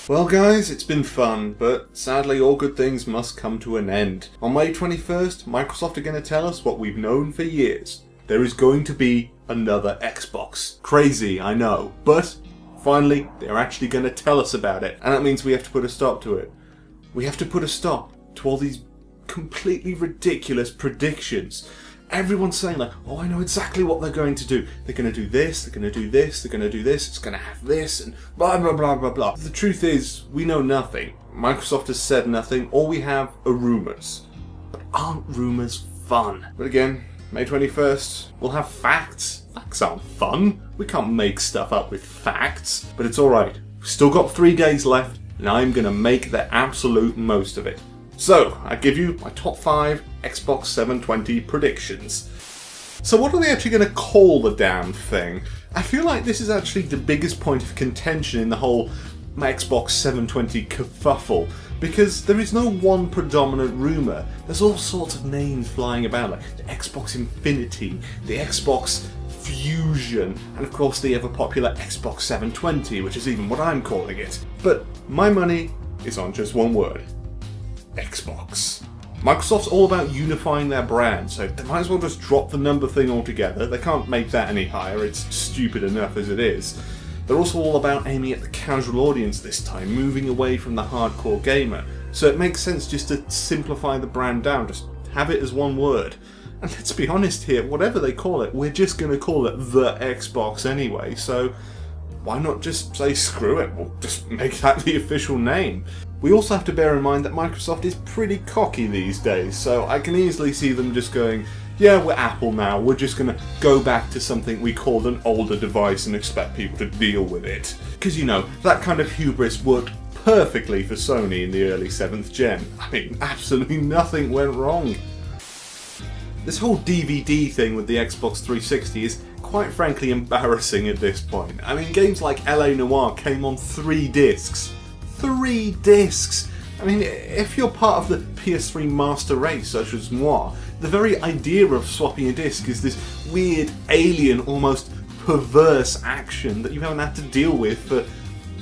Well guys, it's been fun, but sadly all good things must come to an end. On May 21st, Microsoft are going to tell us what we've known for years. There is going to be another Xbox. Crazy, I know, but finally they're actually going to tell us about it, and that means we have to put a stop to it. We have to put a stop to all these completely ridiculous predictions. Everyone's saying like, oh, I know exactly what they're going to do. They're going to do this, they're going to do this, they're going to do this, it's going to have this, and blah, blah, blah, blah, blah. The truth is, we know nothing. Microsoft has said nothing. All we have are rumours. But aren't rumours fun? But again, May 21st, we'll have facts. Facts aren't fun. We can't make stuff up with facts. But it's alright. We've still got 3 days left, and I'm going to make the absolute most of it. So, I give you my top 5 Xbox 720 predictions. So what are they actually going to call the damn thing? I feel like this is actually the biggest point of contention in the whole Xbox 720 kerfuffle, because there is no one predominant rumour. There's all sorts of names flying about, like the Xbox Infinity, the Xbox Fusion, and of course the ever popular Xbox 720, which is even what I'm calling it. But my money is on just one word. Xbox. Microsoft's all about unifying their brand, so they might as well just drop the number thing altogether. They can't make that any higher, it's stupid enough as it is. They're also all about aiming at the casual audience this time, moving away from the hardcore gamer. So it makes sense just to simplify the brand down, just have it as one word. And let's be honest here, whatever they call it, we're just going to call it the Xbox anyway, so why not just say screw it, we'll just make that the official name. We also have to bear in mind that Microsoft is pretty cocky these days, so I can easily see them just going, yeah, we're Apple now, we're just going to go back to something we called an older device and expect people to deal with it. Because, you know, that kind of hubris worked perfectly for Sony in the early 7th gen. I mean, absolutely nothing went wrong. This whole DVD thing with the Xbox 360 is quite frankly embarrassing at this point. I mean, games like LA Noire came on 3 discs. 3 discs! I mean, if you're part of the PS3 master race, such as moi, the very idea of swapping a disc is this weird, alien, almost perverse action that you haven't had to deal with for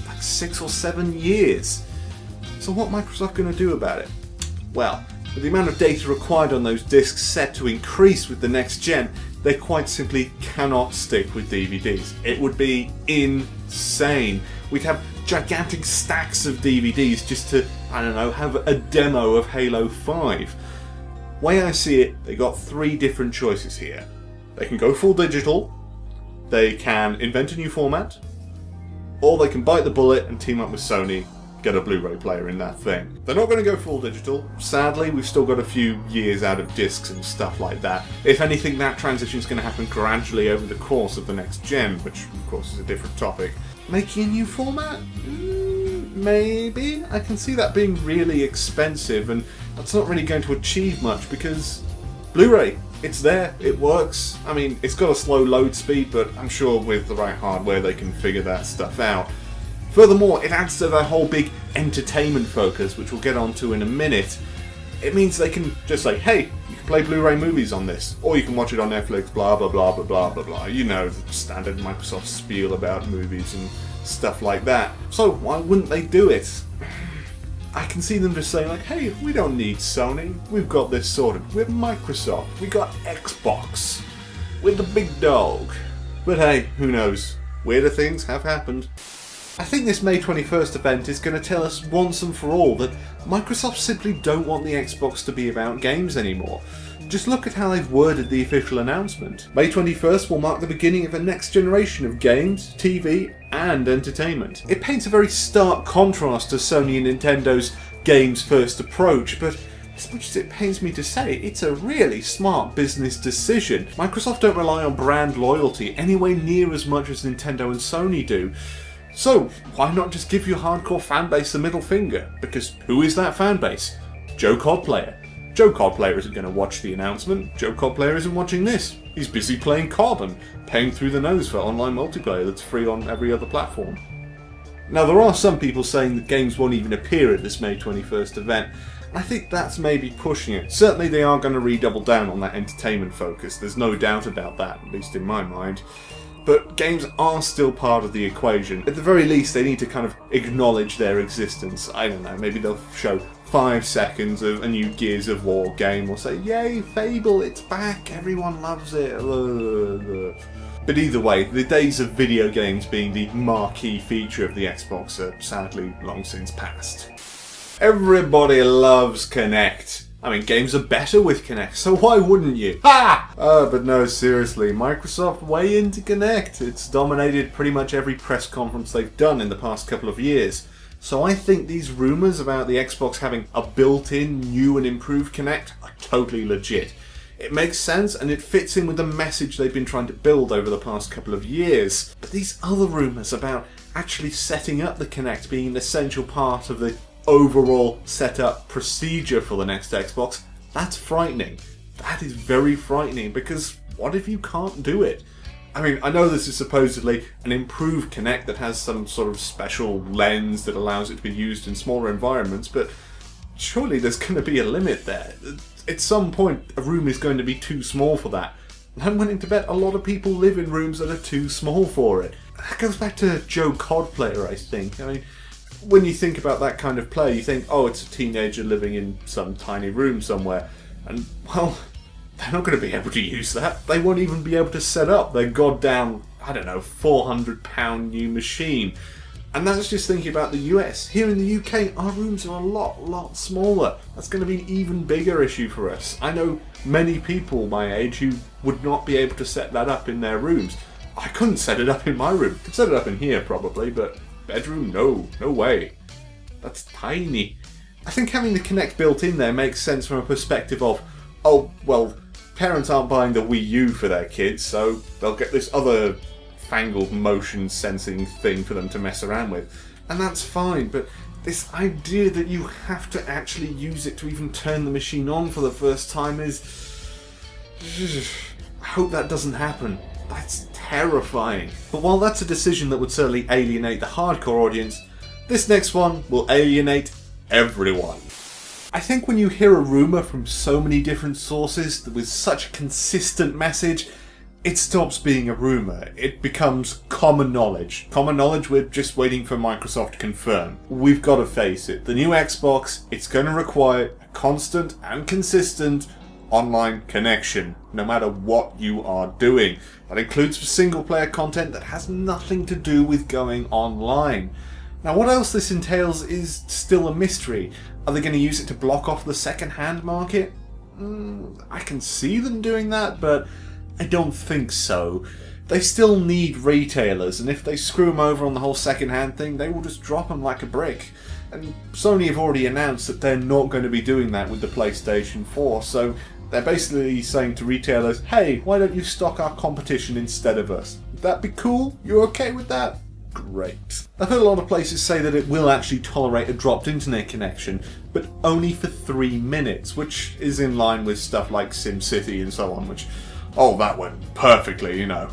like 6 or 7 years. So what Microsoft going to do about it? Well, with the amount of data required on those discs set to increase with the next gen, they quite simply cannot stick with DVDs. It would be insane. We'd have gigantic stacks of DVDs just to, I don't know, have a demo of Halo 5. Way I see it, they got 3 different choices here. They can go full digital, they can invent a new format, or they can bite the bullet and team up with Sony, get a Blu-ray player in that thing. They're not going to go full digital. Sadly, we've still got a few years out of discs and stuff like that. If anything, that transition is going to happen gradually over the course of the next gen, which of course is a different topic. Making a new format? Maybe. I can see that being really expensive, and that's not really going to achieve much because Blu-ray, it's there, it works. I mean, it's got a slow load speed, but I'm sure with the right hardware they can figure that stuff out. Furthermore, it adds to their whole big entertainment focus, which we'll get onto in a minute. It means they can just say, hey, you can play Blu-ray movies on this, or you can watch it on Netflix, blah blah blah blah blah blah blah. You know, the standard Microsoft spiel about movies and stuff like that. So why wouldn't they do it? I can see them just saying like, hey, we don't need Sony, we've got this sorted. We're Microsoft, we got Xbox, we're the big dog. But hey, who knows? Weirder things have happened. I think this May 21st event is going to tell us once and for all that Microsoft simply don't want the Xbox to be about games anymore. Just look at how they've worded the official announcement. May 21st will mark the beginning of a next generation of games, TV, and entertainment. It paints a very stark contrast to Sony and Nintendo's games first approach, but as much as it pains me to say, it's a really smart business decision. Microsoft don't rely on brand loyalty anywhere near as much as Nintendo and Sony do. So, why not just give your hardcore fanbase the middle finger? Because who is that fanbase? Joe Codplayer. Joe Codplayer isn't going to watch the announcement. Joe Codplayer isn't watching this. He's busy playing COD and paying through the nose for online multiplayer that's free on every other platform. Now, there are some people saying that games won't even appear at this May 21st event. I think that's maybe pushing it. Certainly they are going to redouble down on that entertainment focus. There's no doubt about that, at least in my mind. but games are still part of the equation. At the very least, they need to kind of acknowledge their existence. I don't know, maybe they'll show 5 seconds of a new Gears of War game, or say, yay, Fable, it's back, everyone loves it. But either way, the days of video games being the marquee feature of the Xbox are sadly long since past. Everybody loves Kinect. I mean, games are better with Kinect, so why wouldn't you? Ha! But no, seriously, Microsoft way into Kinect. It's dominated pretty much every press conference they've done in the past couple of years. So I think these rumours about the Xbox having a built-in, new and improved Kinect are totally legit. It makes sense and it fits in with the message they've been trying to build over the past couple of years. But these other rumours about actually setting up the Kinect being an essential part of the overall setup procedure for the next Xbox, that's frightening. That is very frightening, because what if you can't do it? I mean, I know this is supposedly an improved Kinect that has some sort of special lens that allows it to be used in smaller environments, but surely there's going to be a limit there. At some point, a room is going to be too small for that. And I'm willing to bet a lot of people live in rooms that are too small for it. That goes back to Joe Codplayer, I think. I mean, when you think about that kind of play, you think, oh, it's a teenager living in some tiny room somewhere. And, well, they're not going to be able to use that. They won't even be able to set up their goddamn, I don't know, £400 new machine. And that's just thinking about the US. Here in the UK, our rooms are a lot smaller. That's going to be an even bigger issue for us. I know many people my age who would not be able to set that up in their rooms. I couldn't set it up in my room. Could set it up in here probably, but bedroom, no way. That's tiny. I think having the Kinect built in there makes sense from a perspective of, oh, well, parents aren't buying the Wii U for their kids, so they'll get this other fangled motion sensing thing for them to mess around with. And that's fine, but this idea that you have to actually use it to even turn the machine on for the first time is... I hope that doesn't happen. That's terrifying. But while that's a decision that would certainly alienate the hardcore audience, this next one will alienate everyone. I think when you hear a rumour from so many different sources with such a consistent message, it stops being a rumour. It becomes common knowledge. Common knowledge we're just waiting for Microsoft to confirm. We've got to face it. The new Xbox, it's going to require a constant and consistent online connection, no matter what you are doing. That includes single player content that has nothing to do with going online. Now, what else this entails is still a mystery. Are they going to use it to block off the second-hand market? I can see them doing that, but I don't think so. They still need retailers, and if they screw them over on the whole second-hand thing, they will just drop them like a brick. And Sony have already announced that they're not going to be doing that with the PlayStation 4, so they're basically saying to retailers, hey, why don't you stock our competition instead of us? Would that be cool? You okay with that? Great. I've heard a lot of places say that it will actually tolerate a dropped internet connection, but only for 3 minutes, which is in line with stuff like SimCity and so on, which, oh, that went perfectly, you know.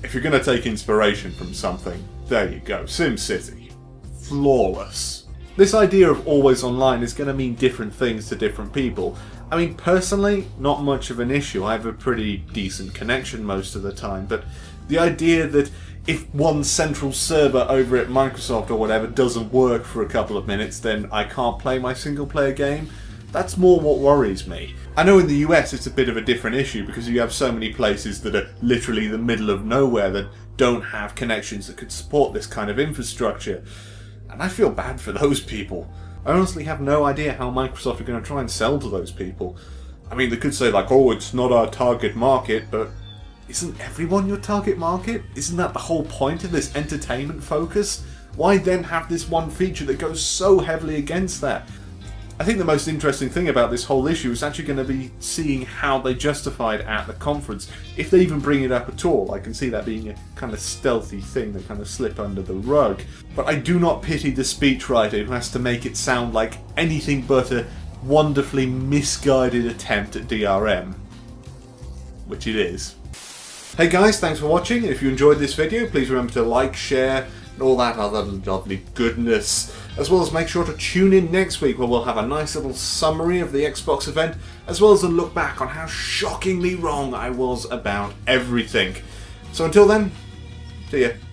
If you're going to take inspiration from something, there you go, SimCity. Flawless. This idea of always online is going to mean different things to different people. I mean, personally, not much of an issue. I have a pretty decent connection most of the time, but the idea that if one central server over at Microsoft or whatever doesn't work for a couple of minutes, then I can't play my single player game, that's more what worries me. I know in the US it's a bit of a different issue because you have so many places that are literally the middle of nowhere that don't have connections that could support this kind of infrastructure. And I feel bad for those people. I honestly have no idea how Microsoft are going to try and sell to those people. I mean, they could say like, oh, it's not our target market, but isn't everyone your target market? Isn't that the whole point of this entertainment focus? Why then have this one feature that goes so heavily against that? I think the most interesting thing about this whole issue is actually going to be seeing how they justify it at the conference. If they even bring it up at all, I can see that being a kind of stealthy thing that kind of slip under the rug. But I do not pity the speechwriter who has to make it sound like anything but a wonderfully misguided attempt at DRM. Which it is. Hey guys, thanks for watching. If you enjoyed this video, please remember to like, share, and all that other lovely goodness. As well as make sure to tune in next week where we'll have a nice little summary of the Xbox event, as well as a look back on how shockingly wrong I was about everything. So until then, See ya.